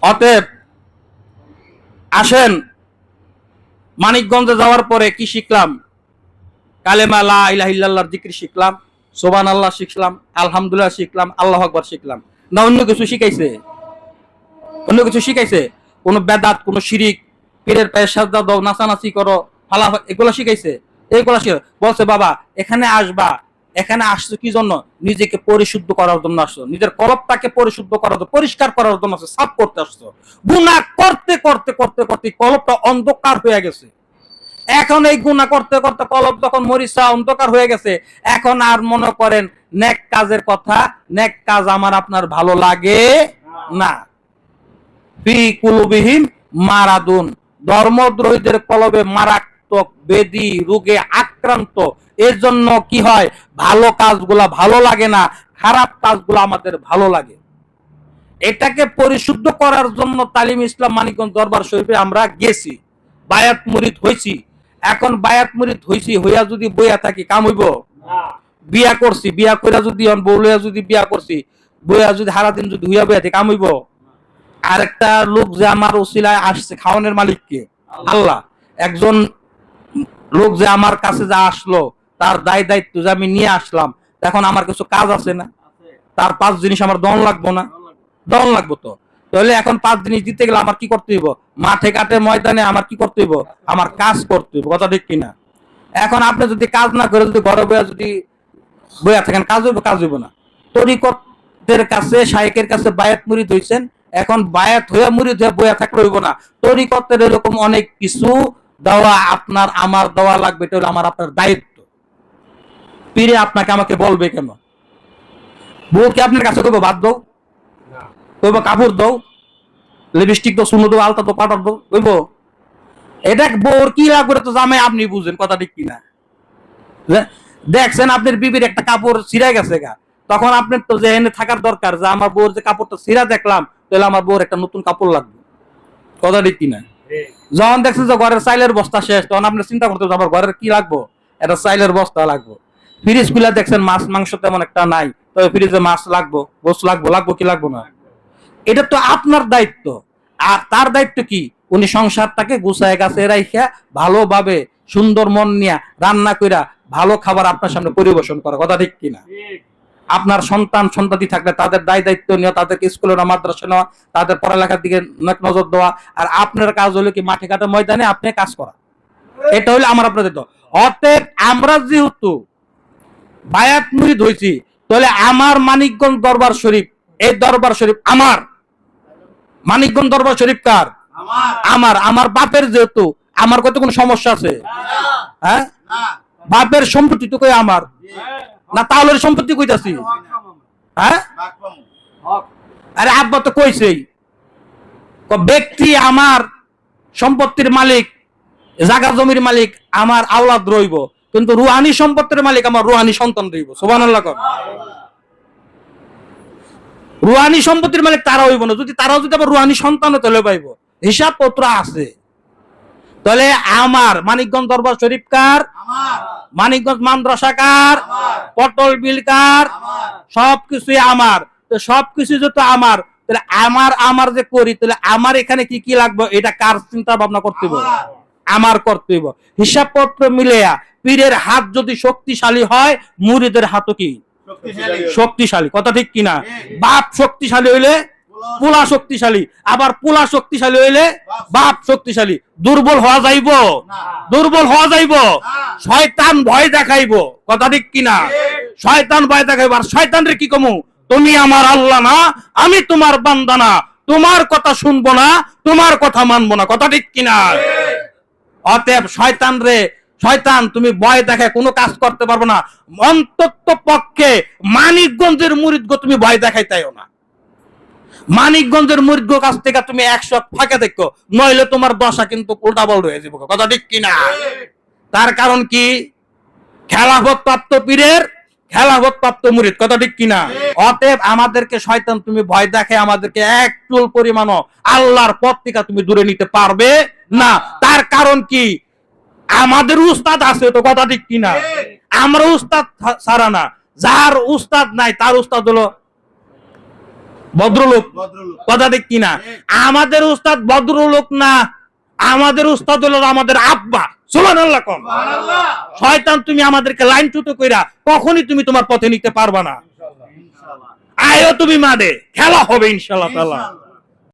অতএব আসেন, মানিকগঞ্জে যাওয়ার পরে কি শিখলাম? কালেমা লা ইলাহা ইল্লাল্লাহর জিকির শিখলাম, সুবহানাল্লাহ শিখলাম, আলহামদুলিল্লাহ শিখলাম, আল্লাহু আকবার শিখলাম। না অন্য কিছু শিখাইছে? অন্য কিছু শিখাইছে? কোন বেদাত, কোন শিরিক, পীরের পায়ে সাজদা দাও, নাচানাচি করো, ফালা, এগুলো শিখাইছে? এইগুলা বলছে বাবা এখানে আসবা, এখানে আসছো কি জন্য? নিজেকে পরিশুদ্ধ করার জন্য আসছো, নিজের কলবটাকে পরিশুদ্ধ করার জন্য, পরিষ্কার করার জন্য আসছো, সাফ করতে আসছো। গুনাহ করতে করতে করতে করতে কলবটা অন্ধকার হয়ে গেছে। এখন এই গুনাহ করতে করতে কলব যখন মরিচা অন্ধকার হয়ে গেছে, এখন আর মনে করেন নেক কাজের কথা, নেক কাজ আমার আপনার ভালো লাগে না। ফি কুলুবিহিম মারাদুন, ধর্মদ্রোহীদের কলবে মারাত্মক বেদি রোগে আক্রান্ত। এর জন্য কি হয়, ভালো কাজগুলা ভালো লাগে না, খারাপ কাজগুলো আমাদের ভালো লাগে। এটাকে পরিশুদ্ধ করার জন্য তালিম ইসলাম মানিকগঞ্জ দরবার শরীফে আমরা গেছি, বায়াত মুরিদ হইছি। এখন বায়াত মুরিদ হইছি, হইয়া যদি বইয়া থাকি কাম হইব? বিয়া করছি, বিয়া কইরা যদি বউলিয়া যদি বিয়া করছি, বইয়া যদি সারাদিন যদি হইয়া বইয়া থাকি কাম হইব? আরেকটা লোক যে আমার ওসিলায় আসছে, খাওয়ানোর মালিক কে? আল্লাহ। একজন লোক যে আমার কাছে যা আসলো, তার দায় দায়িত্ব যে আমি নিয়ে আসলাম, এখন আমার কিছু কাজ আছে না? তার 5 জিনিস আমার দন লাগবো না? দন লাগবো তো। তাহলে এখন 5 জিনিস দিতে গেলে আমার কি করতে হইব? মাঠে ঘাটে ময়দানে আমার কি করতে হইব? আমার কাজ করতে হইব। কথা ঠিক কিনা? এখন আপনি যদি কাজ না করে যদি ঘরে বইয়া যদি বইয়া থাকেন, কাজ হইব? কাজ হইব না। তরিকতের কাছে, শায়েখের কাছে বায়াত মুরিদ হইছেন, এখন বায়াত হইয়া মুরিদ হইয়া বইয়া থাকলে হইব না। তরিকতের এরকম অনেক কিছু দেওয়া আপনার আমার দেওয়া লাগবে, এটা হলো আমার আপনার দায়িত্ব। পীরে আপনাকে আমাকে বলবে কেন? বউ কি আপনার কাছে কইব বাদ দাও? কইব কাপড় দাও, লিপস্টিক দাও, সুনো দাও, আলতা দাও, পাউডার দাও? কইব? এটা বউর কি লাগবে তো জামাই আপনি বুঝেন। কথা ঠিক কিনা? দেখছেন আপনার বিবির একটা কাপড় ছিঁড়া গেছে গা, তখন আপনার তো যে এনে থাকার দরকার যে আমার বউর যে কাপড়টা ছিঁড়া দেখলাম, তাহলে আমার বউর একটা নতুন কাপড় লাগবে। কথা ঠিক কিনা? যখন দেখছেন যে ঘরের চাইলের বস্তা শেষ, তখন আপনি চিন্তা করতে আমার ঘরের কি লাগবো? একটা চাইলের বস্তা লাগবো। ফ্রিজ খুলে দেখছেন মাছ মাংস তেমন একটা নাই, তবে ফ্রিজে মাছ লাগবো, গোস লাগবো, লাগবো কি লাগবো না? এটা তো আপনার দায়িত্ব। আর তার দায়িত্ব কি? উনি সংসারটাকে গুছায় গাছে রাইখা ভালোভাবে সুন্দর মন নিয়ে রান্না কইরা ভালো খাবার আপনার সামনে পরিবেশন করা। কথা ঠিক কিনা? আপনার সন্তান সন্ততি থাকলে তাদের দায় দায়িত্ব নিয়ে তাদেরকে স্কুলে না মাদ্রাসা নেওয়া, তাদের পড়ালেখার দিকে নজর দেওয়া। আর আপনার কাজ হলো কি মাঠে ঘাটে ময়দানে আপনি কাজ করা। এটা হলো আমার আপনার দায়িত্ব। অতএব আমরা যেহেতু বায়াত মুরিদ হইছি, তাহলে আমার মানিকগঞ্জ দরবার শরীফ, এই দরবার শরীফ আমার। মানিকগঞ্জ দরবার শরীফ কার? আমার। আমার বাপের, যেহেতু আমার কত কোনো সমস্যা আছে? হ্যাঁ, বাপের সম্পত্তি তো কই আমার না, তাহলে সম্পত্তি কইতাছি? হ্যাঁ, আরে আব্বা তো কইছেই, ব্যক্তি আমার সম্পত্তির মালিক, জায়গা জমির মালিক আমার আওলাদ রইব, কিন্তু রুহানি সম্পত্তির মালিক আমার রুহানি সন্তান রইব। সুবহানাল্লাহ। রুহানি সম্পত্তির মালিক তারা হইব না, যদি তারাও যদি আবার রুহানি সন্তান তাহলে পাইব। হিসাব পত্র আছে। তাহলে আমার মানিকগঞ্জ দরবার শরীফ কার? মানিকগঞ্জ মাদ্রাসা কার? পটল বিল কার? সবকিছুই আমার। তো সবকিছু যত আমার, তাহলে আমার আমার যে করি, তাহলে আমার এখানে কি কি লাগবে এটা কার চিন্তা ভাবনা করতে হবে? আমার করতে হবে। হিসাব পত্র মিলেয়া পীরের হাত যদি শক্তিশালী হয়, মুরিদের হাতও কি শক্তিশালী। কথা ঠিক কিনা? বাপ শক্তিশালী হইলে পোলা শক্তিশালী, আবার পোলা শক্তিশালী হইলে বাপ শক্তিশালী। দুর্বল হওয়া যাইব? দুর্বল হওয়া যাইব? শয়তান ভয় দেখাইব। কথা ঠিক কিনা? শয়তান ভয় দেখাইব। আর শয়তানরে কি কমু? তুমি আমার আল্লাহ না, আমি তোমার বান্দা না, তোমার কথা শুনবো না, তোমার কথা মানবো না। কথা ঠিক কিনা? অতএব শয়তান তুমি ভয় দেখায় কোনো কাজ করতে পারবো না। অন্তত পক্ষে মানিকগঞ্জের মুরিদগো তুমি ভয় দেখাইতেও না। মানিকগঞ্জের মুরিদগো কাছ থেকে তুমি 100 ফাঁকে দেখো, নইলে তোমার দশা কিন্তু উল্টা বল হয়ে যাবে। কথা ঠিক কিনা? তার কারণ কি? খেলাফত প্রাপ্ত পীরের খেলাফত প্রাপ্ত মুরিদ। কথা ঠিক কিনা? অতএব আমাদেরকে শয়তান তুমি ভয় দেখে আমাদেরকে এক চুল পরিমাণও আল্লাহর পথ থেকে তুমি দূরে নিতে পারবে না। তার কারণ কি? আমাদের উস্তাদ আছে তো। কথা ঠিক কিনা? আমরা উস্তাদ ছাড়া না, যার উস্তাদ নাই তার উস্তাদ হলো ভদ্রলোক। ভদ্রলোক। কথা ঠিক কিনা? আমাদের উস্তাদ ভদ্রলোক না, আমাদের উস্তাদ হলো আমাদের আব্বা। সুবহানাল্লাহ কোন। সুবহানাল্লাহ। শয়তান তুমি আমাদেরকে লাইনচ্যুত কইরা কখনই তুমি তোমার পথে নিতে পারবা না। ইনশাআল্লাহ। আয়ো তুমি মাঠে, খেলা হবে ইনশাআল্লাহ তাআলা। ইনশাআল্লাহ।